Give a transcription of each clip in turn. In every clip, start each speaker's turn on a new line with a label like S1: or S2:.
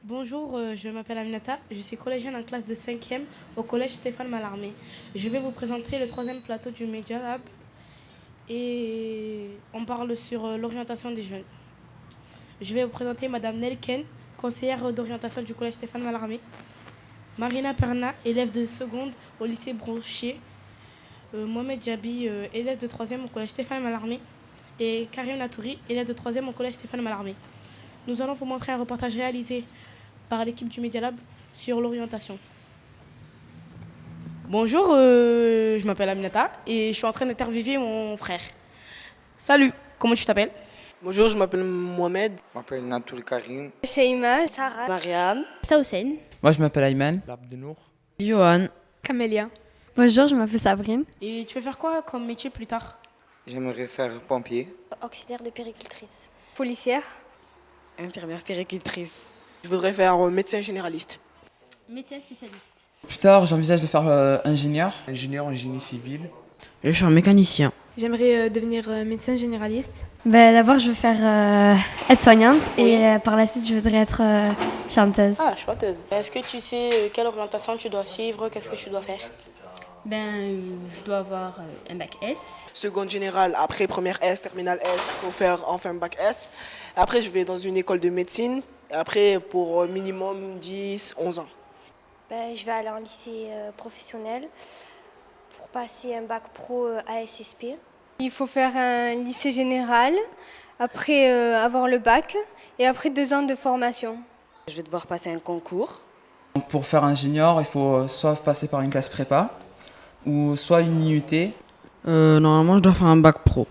S1: Bonjour, je m'appelle Aminata, je suis collégienne en classe de 5e au collège Stéphane Mallarmé. Je vais vous présenter le troisième plateau du Media Lab et on parle sur l'orientation des jeunes. Je vais vous présenter Madame Nelken, conseillère d'orientation du collège Stéphane Mallarmé, Marina Perna, élève de seconde au lycée Brochet, Mohamed Jabi, élève de 3e au collège Stéphane Mallarmé et Karim Natouri, élève de 3e au collège Stéphane Mallarmé. Nous allons vous montrer un reportage réalisé par l'équipe du Media Lab sur l'orientation. Bonjour, je m'appelle Aminata et je suis en train d'interviewer mon frère. Salut, comment tu t'appelles?
S2: Bonjour, je m'appelle Mohamed.
S3: Je m'appelle Natoul Karim.
S4: Sheima, Sarah,
S2: Mariam.
S4: Sausen.
S5: Moi, je m'appelle Ayman.
S6: L'Abdenour.
S5: Johan.
S7: Camélia.
S8: Bonjour, je m'appelle Sabrine.
S1: Et tu veux faire quoi comme métier plus tard?
S3: J'aimerais faire pompier.
S4: Auxiliaire de péricultrice.
S7: Policière.
S2: Infirmière péricultrice. Je voudrais faire médecin généraliste.
S4: Médecin spécialiste.
S5: Plus tard, j'envisage de faire ingénieur.
S6: Ingénieur en génie civil.
S5: Je suis un mécanicien.
S7: J'aimerais devenir médecin généraliste.
S8: D'abord, je veux faire aide-soignante et par la suite, je voudrais être chanteuse.
S1: Ah, chanteuse. Est-ce que tu sais quelle orientation tu dois suivre? Qu'est-ce que tu dois faire?
S4: Je dois avoir un bac S.
S2: Seconde générale, après première S, terminale S, pour faire enfin bac S. Après, je vais dans une école de médecine. Après, pour minimum 10, 11 ans.
S4: Je vais aller en lycée professionnel pour passer un bac pro ASSP.
S7: Il faut faire un lycée général, après avoir le bac et après 2 ans de formation.
S9: Je vais devoir passer un concours.
S5: Donc, pour faire ingénieur, il faut soit passer par une classe prépa ou soit une IUT. Normalement, je dois faire un bac pro.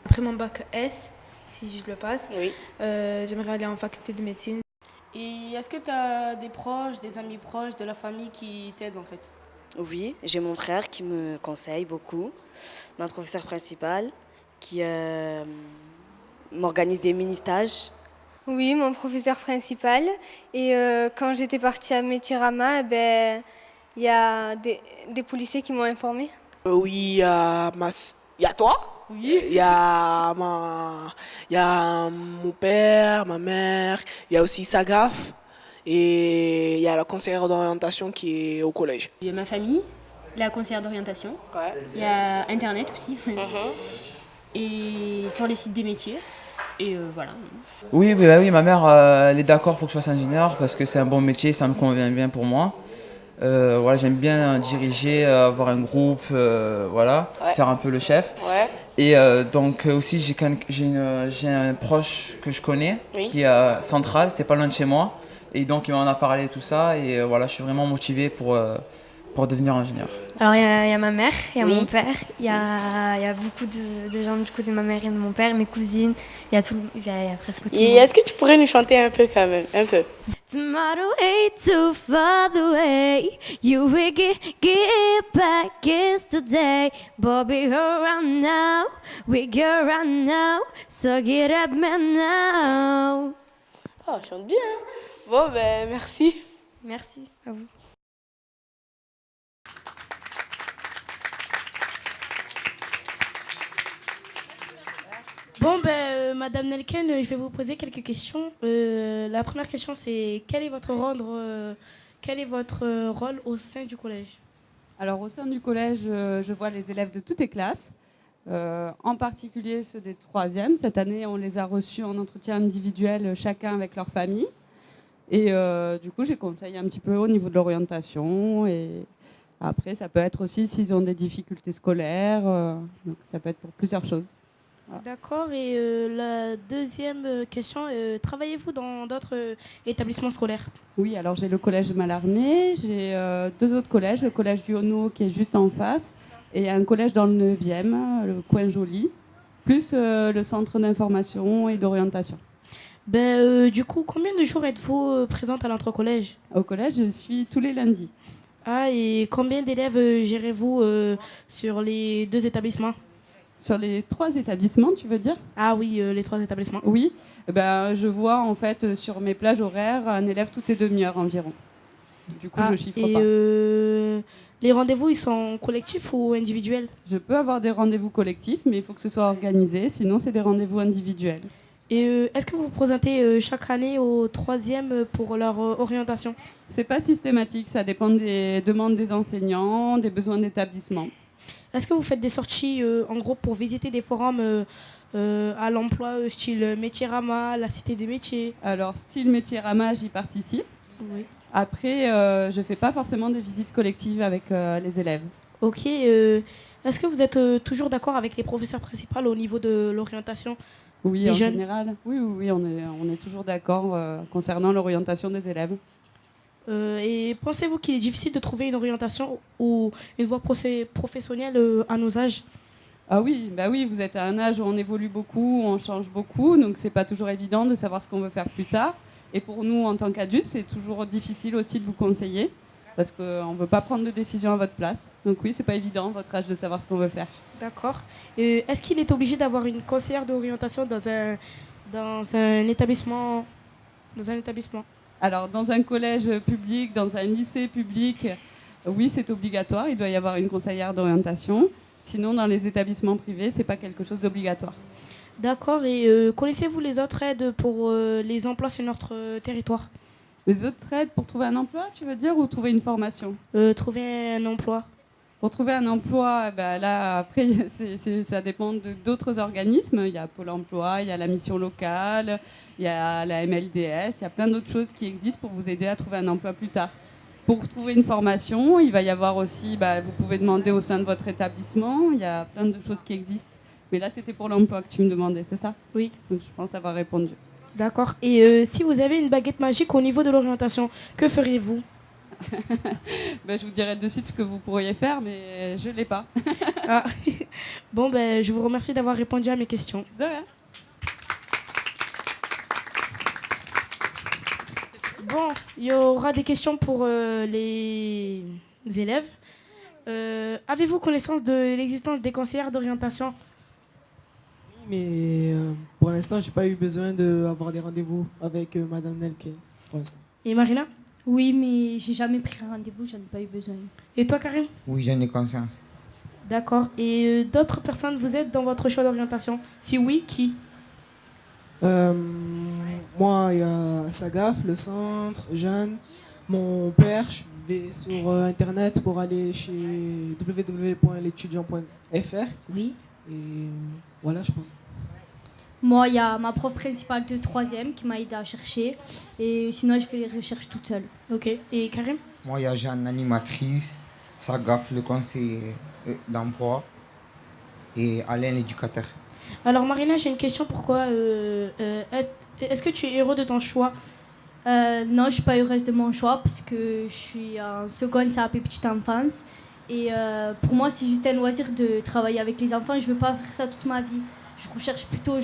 S7: Après mon bac S, si je le passe,
S1: Oui.
S7: j'aimerais aller en faculté de médecine.
S1: Et est-ce que tu as des proches, des amis proches, de la famille qui t'aident en fait?
S9: Oui, j'ai mon frère qui me conseille beaucoup, ma professeure principale qui m'organise des mini-stages.
S7: Oui, mon professeur principal. Et quand j'étais partie à Métirama, il y a des policiers qui m'ont informée.
S2: Oui, il y a toi.
S1: Oui.
S2: Il y a mon père, ma mère. Il y a aussi Sagaf. Et il y a la conseillère d'orientation qui est au collège.
S4: Il y a ma famille, la conseillère d'orientation.
S1: Ouais.
S4: Il y a Internet aussi. Et sur les sites des métiers. Et voilà.
S5: Oui, ma mère, elle est d'accord pour que je fasse ingénieur parce que c'est un bon métier, ça me convient bien pour moi. Voilà, j'aime bien diriger, avoir un groupe, voilà,
S1: Ouais.
S5: faire un peu le chef.
S1: Ouais.
S5: Et donc aussi, j'ai un proche que je connais
S1: Oui.
S5: qui est central, c'est pas loin de chez moi. Et donc, il m'en a parlé tout ça. Et voilà, je suis vraiment motivé pour devenir ingénieur.
S8: Alors, il y a ma mère, il y a
S1: Oui.
S8: mon père, il y a beaucoup de gens du côté de ma mère et de mon père, mes cousines, il y a presque tout le
S1: Et
S8: monde.
S1: est-ce que tu pourrais nous chanter un peu quand même? Un peu.
S8: Tomorrow ain't too far away. You will get back yesterday. Bobby, around now. We go around now. So get up, man, now.
S1: Oh, chante bien. Hein. Bon, merci.
S8: Merci à vous.
S1: Bon, Madame Nelken, je vais vous poser quelques questions. La première question, c'est quel est votre rôle au sein du collège?
S10: Alors au sein du collège, je vois les élèves de toutes les classes, en particulier ceux des 3e. Cette année, on les a reçus en entretien individuel, chacun avec leur famille. Et du coup, j'ai conseillé un petit peu au niveau de l'orientation. Et après, ça peut être aussi s'ils ont des difficultés scolaires. Donc ça peut être pour plusieurs choses. Voilà.
S1: D'accord. Et la deuxième question, travaillez-vous dans d'autres établissements scolaires?
S10: Oui, alors j'ai le collège de Mallarmé, j'ai 2 autres collèges, le collège du Honneau qui est juste en face et un collège dans le 9e, le coin Joli, plus le centre d'information et d'orientation.
S1: Du coup, combien de jours êtes-vous présente à l'entre-collège?
S10: Au collège, je suis tous les lundis.
S1: Ah, et combien d'élèves gérez-vous sur les 2 établissements?
S10: Sur les 3 établissements, tu veux dire?
S1: Ah oui, les 3 établissements.
S10: Oui, je vois en fait sur mes plages horaires un élève toutes les demi-heures environ. Du coup, je chiffre
S1: et
S10: pas.
S1: les rendez-vous, ils sont collectifs ou individuels?
S10: Je peux avoir des rendez-vous collectifs, mais il faut que ce soit organisé, sinon c'est des rendez-vous individuels.
S1: Et est-ce que vous vous présentez chaque année au troisième pour leur orientation?
S10: C'est pas systématique, ça dépend des demandes des enseignants, des besoins d'établissement.
S1: Est-ce que vous faites des sorties en gros pour visiter des forums à l'emploi, style Métierama, la Cité des métiers?
S10: Alors, style Métierama, j'y participe.
S1: Oui.
S10: Après, je fais pas forcément des visites collectives avec les élèves.
S1: Ok. Est-ce que vous êtes toujours d'accord avec les professeurs principaux au niveau de l'orientation
S10: Oui,
S1: des
S10: en
S1: jeunes?
S10: général. Oui, on est toujours d'accord concernant l'orientation des élèves.
S1: Et pensez-vous qu'il est difficile de trouver une orientation ou une voie professionnelle à nos âges?
S10: Ah oui, bah oui, vous êtes à un âge où on évolue beaucoup, où on change beaucoup, donc c'est pas toujours évident de savoir ce qu'on veut faire plus tard. Et pour nous, en tant qu'adultes, c'est toujours difficile aussi de vous conseiller, parce qu'on ne veut pas prendre de décision à votre place. Donc oui, c'est pas évident, à votre âge, de savoir ce qu'on veut faire.
S1: D'accord. Est-ce qu'il est obligé d'avoir une conseillère d'orientation dans un établissement?
S10: Alors, dans un collège public, dans un lycée public, oui, c'est obligatoire, il doit y avoir une conseillère d'orientation. Sinon, dans les établissements privés, c'est pas quelque chose d'obligatoire.
S1: D'accord. Et connaissez-vous les autres aides pour les emplois sur notre territoire?
S10: Les autres aides pour trouver un emploi, tu veux dire, ou trouver une formation?
S1: Trouver un emploi.
S10: Pour trouver un emploi, ben là, après, ça dépend d'autres organismes. Il y a Pôle emploi, il y a la mission locale, il y a la MLDS, il y a plein d'autres choses qui existent pour vous aider à trouver un emploi plus tard. Pour trouver une formation, il va y avoir aussi, vous pouvez demander au sein de votre établissement, il y a plein de choses qui existent. Mais là, c'était pour l'emploi que tu me demandais, c'est ça?
S1: Oui.
S10: Donc, je pense avoir répondu.
S1: D'accord. Et si vous avez une baguette magique au niveau de l'orientation, que feriez-vous?
S10: Je vous dirai de suite ce que vous pourriez faire, mais je ne l'ai pas.
S1: Ah. Bon, je vous remercie d'avoir répondu à mes questions.
S10: De rien.
S1: Bon, il y aura des questions pour les élèves. Avez-vous connaissance de l'existence des conseillères d'orientation?
S6: Mais pour l'instant, j'ai pas eu besoin d'avoir des rendez-vous avec Madame Nelken. Pour l'instant.
S1: Et Marina?
S8: Oui, mais j'ai jamais pris un rendez-vous, j'en ai pas eu besoin.
S1: Et toi, Karim?
S3: Oui, j'en ai conscience.
S1: D'accord. Et d'autres personnes vous aident dans votre choix d'orientation? Si oui, qui?
S6: Moi, il y a Sagaf, le centre, Jeanne, mon père. Je vais sur Internet pour aller chez www.l'étudiant.fr.
S1: Oui.
S6: Et voilà, je pense.
S8: Moi, il y a ma prof principale de 3e qui m'a aidé à chercher. Et sinon, je fais les recherches toute seule.
S1: Ok. Et Karim?
S3: Moi, il y a Jeanne, l'animatrice, Sagaf, le conseiller d'emploi, et Alain, l'éducateur.
S1: Alors Marina, j'ai une question. Pourquoi est-ce que tu es heureux de ton choix?
S8: Non, je suis pas heureuse de mon choix parce que je suis en seconde CAP petite enfance. Et pour moi, c'est juste un loisir de travailler avec les enfants. Je veux pas faire ça toute ma vie. Je recherche plutôt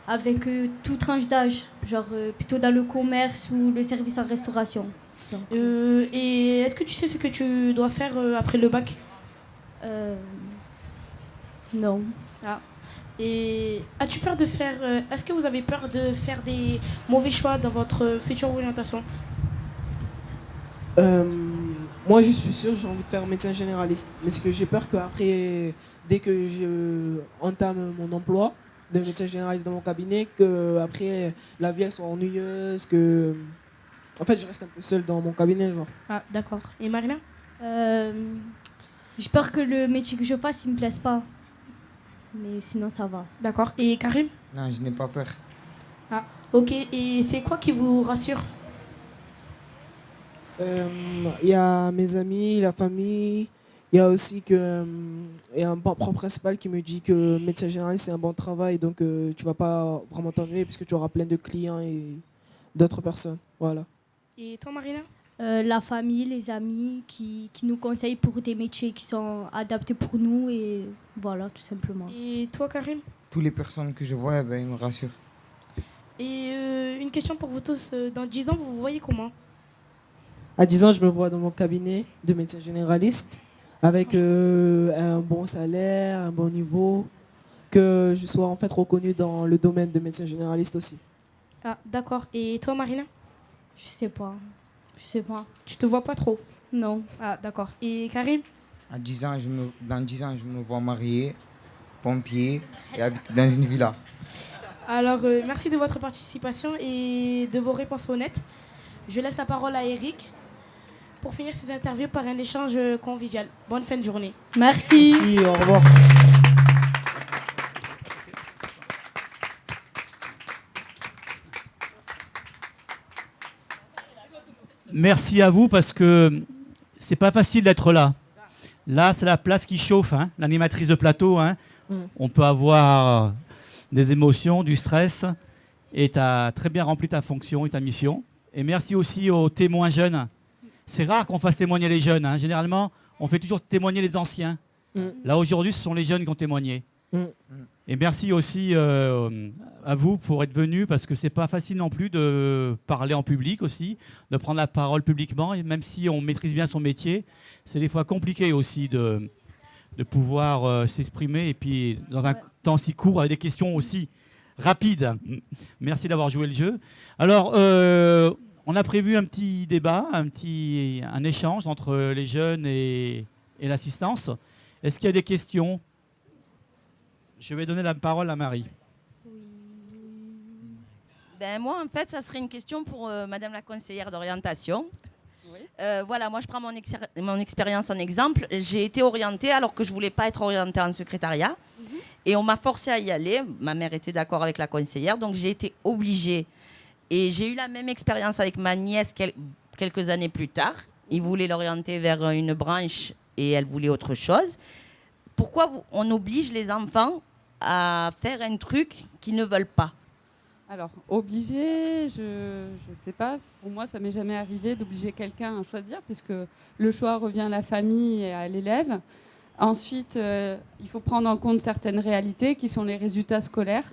S8: avec toute tranche d'âge, plutôt dans le commerce ou le service en restauration.
S1: Et est-ce que tu sais ce que tu dois faire après le bac?
S8: Non.
S1: Ah. Et as-tu peur de faire... est-ce que vous avez peur de faire des mauvais choix dans votre future orientation?
S6: Moi, je suis sûr, j'ai envie de faire médecin généraliste. Mais c'est que j'ai peur qu'après, dès que je entame mon emploi de médecin généraliste dans mon cabinet, qu'après, la vie elle soit ennuyeuse, que... En fait, je reste un peu seule dans mon cabinet, genre.
S1: Ah, d'accord. Et Marina?
S8: J'ai peur que le métier que je fasse, il me plaise pas. Mais sinon, ça va.
S1: D'accord. Et Karim?
S3: Non, je n'ai pas peur.
S1: Ah, ok. Et c'est quoi qui vous rassure?
S6: Il y a mes amis, la famille. Il y a aussi y a un prof principal qui me dit que médecin généraliste, c'est un bon travail. Donc, tu vas pas vraiment t'ennuyer puisque tu auras plein de clients et d'autres personnes. Voilà.
S1: Et toi, Marina?
S8: La famille, les amis qui nous conseillent pour des métiers qui sont adaptés pour nous et voilà, tout simplement.
S1: Et toi, Karim?
S3: Toutes les personnes que je vois, ils me rassurent.
S1: Et une question pour vous tous. Dans 10 ans, vous vous voyez comment?
S6: À 10 ans, je me vois dans mon cabinet de médecin généraliste avec un bon salaire, un bon niveau, que je sois en fait reconnu dans le domaine de médecin généraliste aussi.
S1: Ah, d'accord. Et toi, Marina?
S8: Je sais pas. Je sais pas.
S1: Tu te vois pas trop?
S8: Non.
S1: Ah, d'accord. Et Karim?
S3: Dans 10 ans, je me vois marié, pompier et habiter dans une villa.
S1: Alors, merci de votre participation et de vos réponses honnêtes. Je laisse la parole à Eric pour finir ces interviews par un échange convivial. Bonne fin de journée.
S10: Merci.
S6: Merci, au revoir.
S11: Merci à vous parce que c'est pas facile d'être là. Là, c'est la place qui chauffe, hein, l'animatrice de plateau. Hein. On peut avoir des émotions, du stress, et tu as très bien rempli ta fonction et ta mission. Et merci aussi aux témoins jeunes. C'est rare qu'on fasse témoigner les jeunes. Hein. Généralement, on fait toujours témoigner les anciens. Là, aujourd'hui, ce sont les jeunes qui ont témoigné. Et merci aussi à vous pour être venus, parce que c'est pas facile non plus de parler en public aussi, de prendre la parole publiquement. Et même si on maîtrise bien son métier, c'est des fois compliqué aussi de pouvoir s'exprimer, et puis dans un temps si court, avec des questions aussi rapides. Merci d'avoir joué le jeu. Alors, on a prévu un petit débat, un échange entre les jeunes et l'assistance. Est-ce qu'il y a des questions ? Je vais donner la parole à Marie.
S12: Ben moi, en fait, ça serait une question pour Madame la conseillère d'orientation. Oui. Voilà, moi, je prends mon expérience en exemple. J'ai été orientée alors que je ne voulais pas être orientée en secrétariat. Et on m'a forcée à y aller. Ma mère était d'accord avec la conseillère, donc j'ai été obligée. Et j'ai eu la même expérience avec ma nièce quelques années plus tard. Ils voulaient l'orienter vers une branche et elle voulait autre chose. Pourquoi on oblige les enfants à faire un truc qu'ils ne veulent pas ?
S10: Alors, obligé, je sais pas. Pour moi, ça m'est jamais arrivé d'obliger quelqu'un à choisir, puisque le choix revient à la famille et à l'élève. Ensuite, il faut prendre en compte certaines réalités qui sont les résultats scolaires.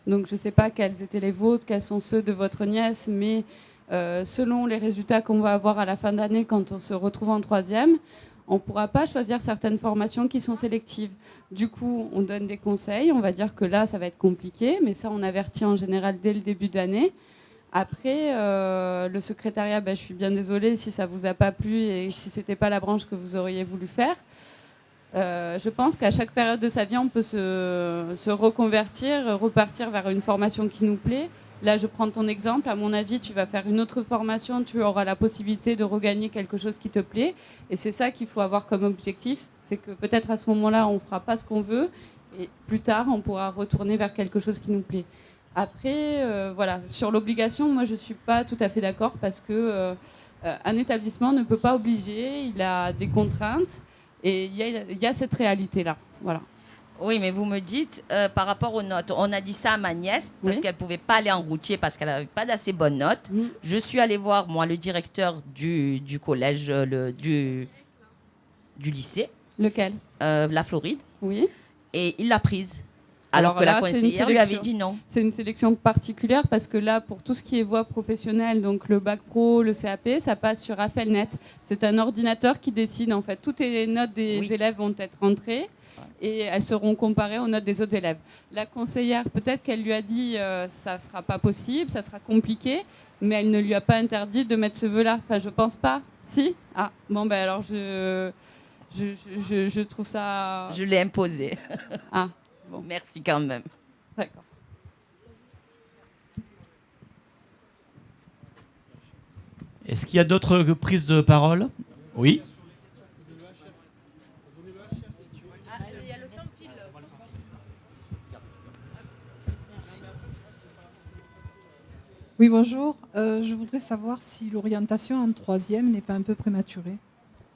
S10: Donc, je ne sais pas quels étaient les vôtres, quels sont ceux de votre nièce, mais selon les résultats qu'on va avoir à la fin d'année quand on se retrouve en troisième, on ne pourra pas choisir certaines formations qui sont sélectives. Du coup, on donne des conseils. On va dire que là, ça va être compliqué, mais ça, on avertit en général dès le début d'année. Après, le secrétariat, je suis bien désolée si ça ne vous a pas plu et si ce n'était pas la branche que vous auriez voulu faire. Je pense qu'à chaque période de sa vie, on peut se reconvertir, repartir vers une formation qui nous plaît. Là, je prends ton exemple. À mon avis, tu vas faire une autre formation. Tu auras la possibilité de regagner quelque chose qui te plaît. Et c'est ça qu'il faut avoir comme objectif. C'est que peut-être à ce moment-là, on ne fera pas ce qu'on veut. Et plus tard, on pourra retourner vers quelque chose qui nous plaît. Après, voilà, sur l'obligation, moi, je ne suis pas tout à fait d'accord parce qu'un établissement ne peut pas obliger. Il a des contraintes. Et il y a cette réalité-là. Voilà.
S12: Oui, mais vous me dites, par rapport aux notes, on a dit ça à ma nièce, parce qu'elle ne pouvait pas aller en routier, parce qu'elle n'avait pas d'assez bonnes notes. Je suis allée voir, moi, le directeur du collège, du lycée.
S10: Lequel ?
S12: La Floride.
S10: Oui.
S12: Et il l'a prise. Alors que
S10: là,
S12: la conseillère lui avait dit non.
S10: C'est une sélection particulière parce que là, pour tout ce qui est voie professionnelle, donc le bac pro, le CAP, ça passe sur AFELNet. C'est un ordinateur qui décide, en fait. Toutes les notes des élèves vont être rentrées et elles seront comparées aux notes des autres élèves. La conseillère, peut-être qu'elle lui a dit ça ne sera pas possible, ça sera compliqué, mais elle ne lui a pas interdit de mettre ce vœu-là. Enfin, je pense pas. Si ? Ah, bon, alors je trouve ça...
S12: Je l'ai imposé.
S10: Ah.
S12: Bon. Merci quand même.
S10: D'accord.
S11: Est-ce qu'il y a d'autres prises de parole ? Oui.
S13: Oui, bonjour. Je voudrais savoir si l'orientation en troisième n'est pas un peu prématurée.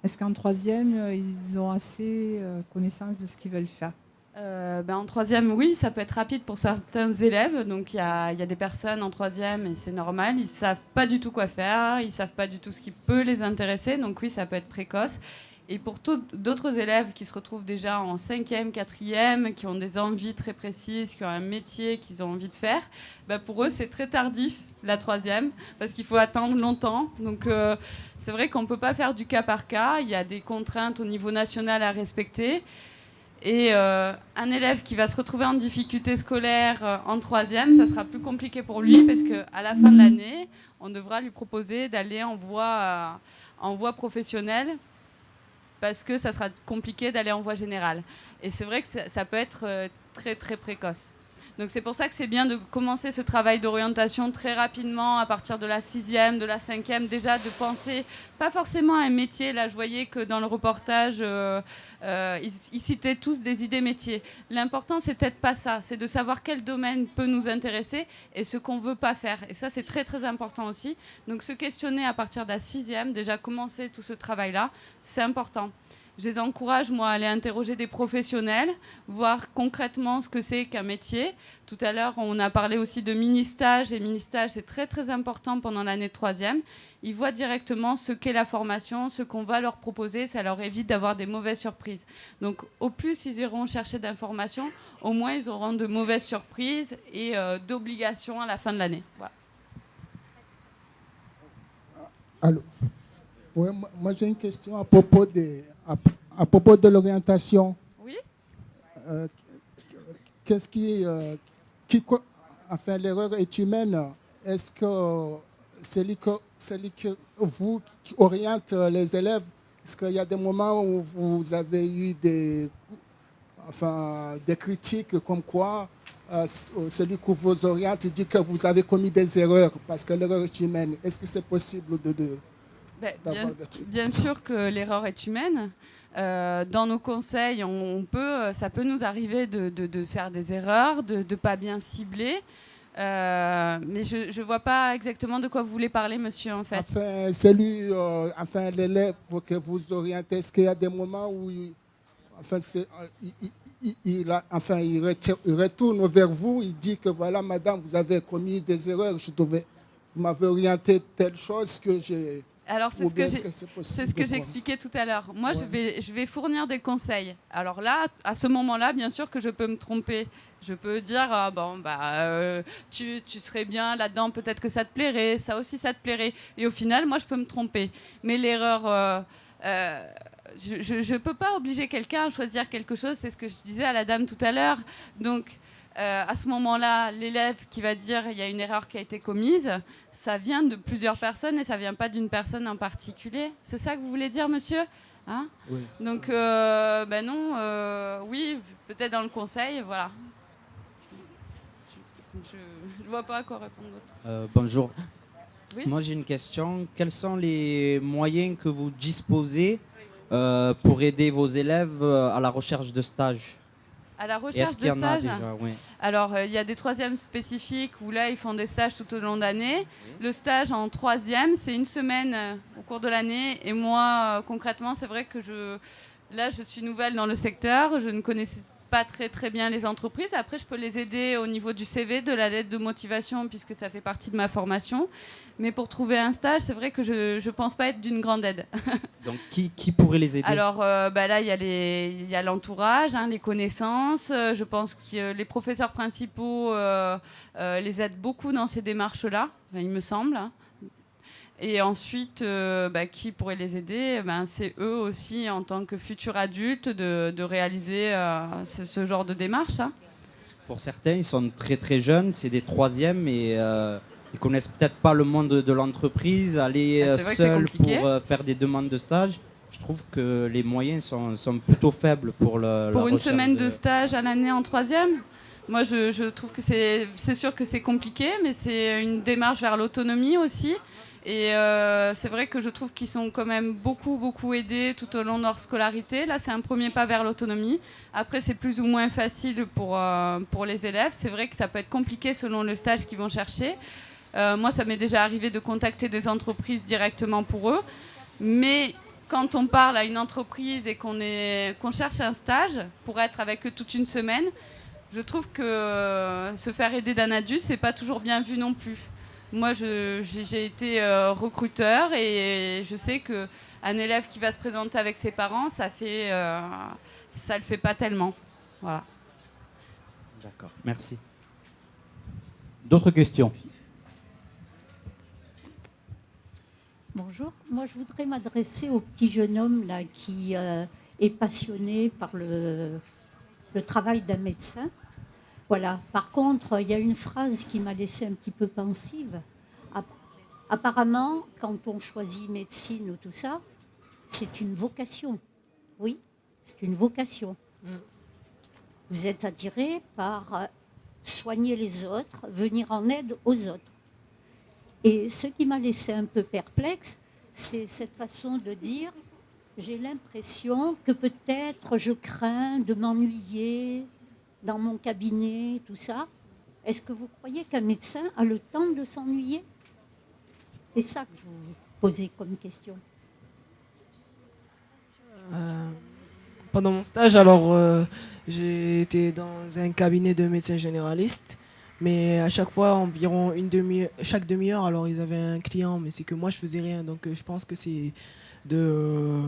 S13: Est-ce qu'en troisième, ils ont assez connaissance de ce qu'ils veulent faire ?
S10: En troisième, oui, ça peut être rapide pour certains élèves. Donc, il y a des personnes en troisième, et c'est normal, ils ne savent pas du tout quoi faire, ils ne savent pas du tout ce qui peut les intéresser. Donc, oui, ça peut être précoce. Et pour d'autres élèves qui se retrouvent déjà en cinquième, quatrième, qui ont des envies très précises, qui ont un métier qu'ils ont envie de faire, pour eux, c'est très tardif, la troisième, parce qu'il faut attendre longtemps. Donc, c'est vrai qu'on ne peut pas faire du cas par cas. Il y a des contraintes au niveau national à respecter. Et un élève qui va se retrouver en difficulté scolaire en troisième, ça sera plus compliqué pour lui parce qu'à la fin de l'année, on devra lui proposer d'aller en voie professionnelle parce que ça sera compliqué d'aller en voie générale. Et c'est vrai que ça peut être très, très précoce. Donc c'est pour ça que c'est bien de commencer ce travail d'orientation très rapidement, à partir de la 6e, de la 5e, déjà de penser pas forcément à un métier. Là, je voyais que dans le reportage, ils citaient tous des idées métiers. L'important, c'est peut-être pas ça, c'est de savoir quel domaine peut nous intéresser et ce qu'on veut pas faire. Et ça, c'est très très important aussi. Donc se questionner à partir de la 6e, déjà commencer tout ce travail-là, c'est important. Je les encourage, moi, à aller interroger des professionnels, voir concrètement ce que c'est qu'un métier. Tout à l'heure, on a parlé aussi de mini-stage. Et mini-stage, c'est très, très important pendant l'année de 3e. Ils voient directement ce qu'est la formation, ce qu'on va leur proposer. Ça leur évite d'avoir des mauvaises surprises. Donc, au plus ils iront chercher d'informations, au moins ils auront de mauvaises surprises et d'obligations à la fin de l'année. Voilà.
S14: Allô. Ouais, moi j'ai une question à propos de l'orientation.
S10: Oui.
S14: Qu'est-ce enfin, l'erreur est humaine. Est-ce que celui que vous qui oriente les élèves, est-ce qu'il y a des moments où vous avez eu des critiques comme quoi celui qui vous oriente dit que vous avez commis des erreurs parce que l'erreur est humaine? Est-ce que c'est possible
S10: Bien sûr que l'erreur est humaine. Dans nos conseils, ça peut nous arriver de faire des erreurs, de ne pas bien cibler. Mais je ne vois pas exactement de quoi vous voulez parler, monsieur, en fait.
S14: L'élève que vous orientez, est-ce qu'il y a des moments où il retourne vers vous, il dit que voilà, madame, vous avez commis des erreurs, vous m'avez orienté telle chose que j'ai...
S10: Alors, c'est ce que j'expliquais tout à l'heure. Moi, ouais. je vais fournir des conseils. Alors là, à ce moment-là, bien sûr que je peux me tromper. Je peux dire, tu serais bien là-dedans, peut-être que ça te plairait, ça aussi, ça te plairait. Et au final, moi, je peux me tromper. Mais l'erreur... je ne peux pas obliger quelqu'un à choisir quelque chose. C'est ce que je disais à la dame tout à l'heure. Donc... à ce moment-là, l'élève qui va dire il y a une erreur qui a été commise, ça vient de plusieurs personnes et ça ne vient pas d'une personne en particulier. C'est ça que vous voulez dire, monsieur, hein? Oui. Donc, non, oui, peut-être dans le conseil, voilà. Je ne vois pas à quoi répondre d'autre.
S15: Bonjour.
S10: Oui.
S15: Moi, j'ai une question. Quels sont les moyens que vous disposez pour aider vos élèves à la recherche de stage ?
S10: À la recherche de stage,
S15: oui.
S10: Alors il y a des 3e spécifiques où là ils font des stages tout au long de l'année. Oui. Le stage en 3e, c'est une semaine au cours de l'année. Et moi, concrètement, c'est vrai que je suis nouvelle dans le secteur. Je ne connaissais pas très bien les entreprises. Après, je peux les aider au niveau du CV, de la lettre de motivation, puisque ça fait partie de ma formation. Mais pour trouver un stage, c'est vrai que je ne pense pas être d'une grande aide.
S15: Donc, qui pourrait les aider?
S10: Alors, là, il y a l'entourage, les connaissances. Je pense que les professeurs principaux les aident beaucoup dans ces démarches-là, il me semble. Et ensuite, qui pourrait les aider? C'est eux aussi, en tant que futurs adultes, de réaliser ce genre de démarche. Hein.
S15: Pour certains, ils sont très jeunes, c'est des 3e et... ils connaissent peut-être pas le monde de l'entreprise, aller seul pour faire des demandes de stage. Je trouve que les moyens sont plutôt faibles pour
S10: Pour une semaine de stage à l'année en 3e. Moi, je trouve que c'est sûr que c'est compliqué, mais c'est une démarche vers l'autonomie aussi. Et c'est vrai que je trouve qu'ils sont quand même beaucoup aidés tout au long de leur scolarité. Là, c'est un premier pas vers l'autonomie. Après, c'est plus ou moins facile pour les élèves. C'est vrai que ça peut être compliqué selon le stage qu'ils vont chercher. Moi, ça m'est déjà arrivé de contacter des entreprises directement pour eux. Mais quand on parle à une entreprise et qu'on cherche un stage pour être avec eux toute une semaine, je trouve que se faire aider d'un adulte, c'est pas toujours bien vu non plus. Moi, j'ai été recruteur et je sais qu'un élève qui va se présenter avec ses parents, ça le fait pas tellement. Voilà.
S15: D'accord, merci.
S11: D'autres questions?
S16: Bonjour, moi je voudrais m'adresser au petit jeune homme là, qui est passionné par le travail d'un médecin. Voilà. Par contre, il y a une phrase qui m'a laissée un petit peu pensive. Apparemment, quand on choisit médecine ou tout ça, c'est une vocation. Oui, c'est une vocation. Vous êtes attiré par soigner les autres, venir en aide aux autres. Et ce qui m'a laissé un peu perplexe, c'est cette façon de dire, j'ai l'impression que peut-être je crains de m'ennuyer dans mon cabinet, tout ça. Est-ce que vous croyez qu'un médecin a le temps de s'ennuyer? C'est ça que je vous posais comme question.
S6: Pendant mon stage, alors j'ai été dans un cabinet de médecins généralistes, mais à chaque fois environ chaque demi-heure, alors ils avaient un client, mais c'est que moi je faisais rien, donc je pense que c'est de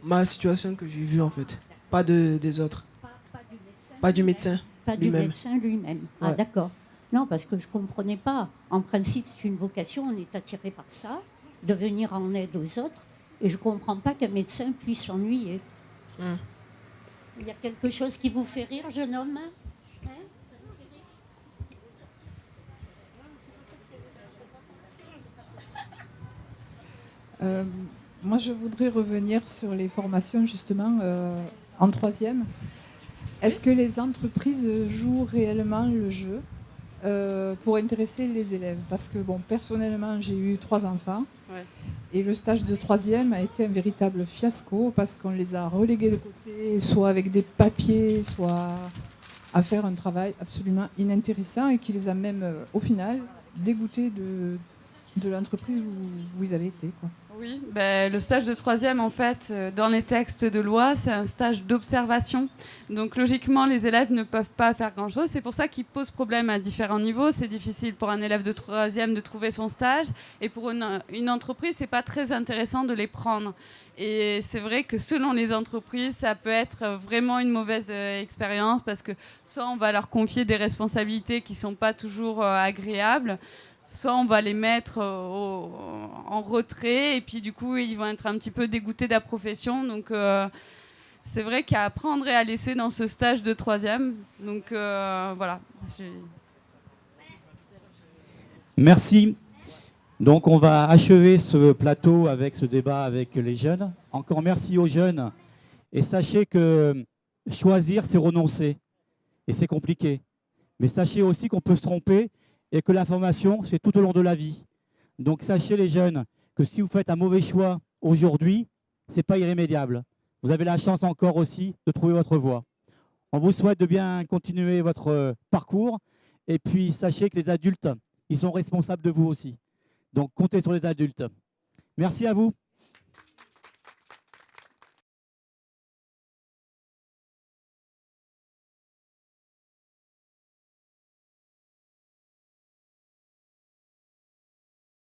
S6: ma situation que j'ai vue en fait, pas des autres, pas du médecin.
S16: Pas du médecin lui-même. Ah,
S6: Ouais.
S16: d'accord. Non, parce que je ne comprenais pas. En principe, c'est une vocation, on est attiré par ça, de venir en aide aux autres, et je ne comprends pas qu'un médecin puisse s'ennuyer. Il y a quelque chose qui vous fait rire, jeune homme? Hein?
S13: Moi, je voudrais revenir sur les formations, justement, en troisième. Est-ce que les entreprises jouent réellement le jeu pour intéresser les élèves? Parce que, bon, personnellement, j'ai eu 3 enfants.
S10: Ouais.
S13: Et le stage de troisième a été un véritable fiasco parce qu'on les a relégués de côté, soit avec des papiers, soit à faire un travail absolument inintéressant et qui les a même, au final, dégoûtés de l'entreprise où ils avaient été, quoi.
S10: Oui, ben, le stage de troisième, en fait, dans les textes de loi, c'est un stage d'observation. Donc logiquement, les élèves ne peuvent pas faire grand-chose. C'est pour ça qu'il pose problème à différents niveaux. C'est difficile pour un élève de troisième de trouver son stage. Et pour une entreprise, c'est pas très intéressant de les prendre. Et c'est vrai que selon les entreprises, ça peut être vraiment une mauvaise expérience parce que soit on va leur confier des responsabilités qui sont pas toujours agréables, soit on va les mettre en retrait et puis du coup ils vont être un petit peu dégoûtés de la profession. Donc c'est vrai qu'il y a à prendre et à laisser dans ce stage de troisième. Donc voilà.
S11: Merci. Donc on va achever ce plateau avec ce débat avec les jeunes. Encore merci aux jeunes. Et sachez que choisir, c'est renoncer. Et c'est compliqué. Mais sachez aussi qu'on peut se tromper et que la formation, c'est tout au long de la vie. Donc sachez les jeunes que si vous faites un mauvais choix aujourd'hui, ce n'est pas irrémédiable. Vous avez la chance encore aussi de trouver votre voie. On vous souhaite de bien continuer votre parcours. Et puis sachez que les adultes, ils sont responsables de vous aussi. Donc comptez sur les adultes. Merci à vous.